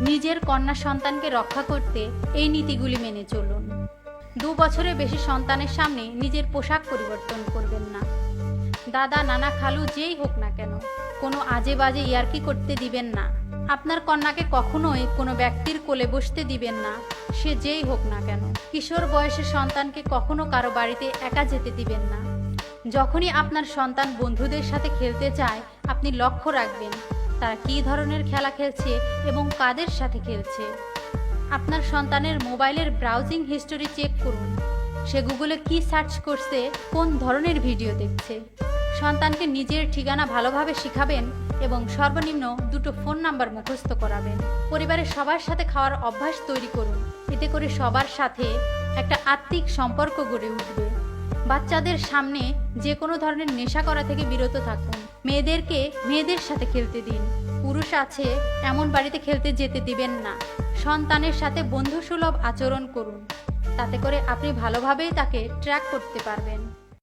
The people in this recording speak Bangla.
নিজের কন্যা সন্তানকে রক্ষা করতে এই নীতিগুলি মেনে চলুন। 2 বছরের বেশি সন্তানের সামনে নিজের পোশাক পরিবর্তন করবেন না। দাদা, নানা, খালু যেই হোক না কেন কোনো আজে বাজে ইয়ার্কি করতে দিবেন না। আপনার কন্যাকে কখনোই কোনো ব্যক্তির কোলে বসতে দিবেন না, সে যেই হোক না কেন। কিশোর বয়সের সন্তানকে কখনো কারো বাড়িতে একা যেতে দিবেন না। যখনই আপনার সন্তান বন্ধুদের সাথে খেলতে চায়, আপনি লক্ষ্য রাখবেন তারা কী ধরনের খেলা খেলছে এবং কাদের সাথে খেলছে। আপনার সন্তানের মোবাইলের ব্রাউজিং হিস্টোরি চেক করুন। সে গুগলে কি সার্চ করছে, কোন ধরনের ভিডিও দেখছে। সন্তানকে নিজের ঠিকানা ভালোভাবে শিখাবেন এবং সর্বনিম্ন 2টো ফোন নাম্বার মুখস্থ করাবেন। পরিবারের সবার সাথে খাওয়ার অভ্যাস তৈরি করুন। এতে করে সবার সাথে একটা আত্মিক সম্পর্ক গড়ে উঠবে। বাচ্চাদের সামনে যে কোনো ধরনের নেশা করা থেকে বিরত থাকুন। মেয়েদেরকে মেয়েদের সাথে খেলতে দিন। পুরুষ আছে এমন বাড়িতে খেলতে যেতে দিবেন না। সন্তানের সাথে বন্ধুসুলভ আচরণ করুন। তাতে করে আপনি ভালোভাবেই তাকে ট্র্যাক করতে পারবেন।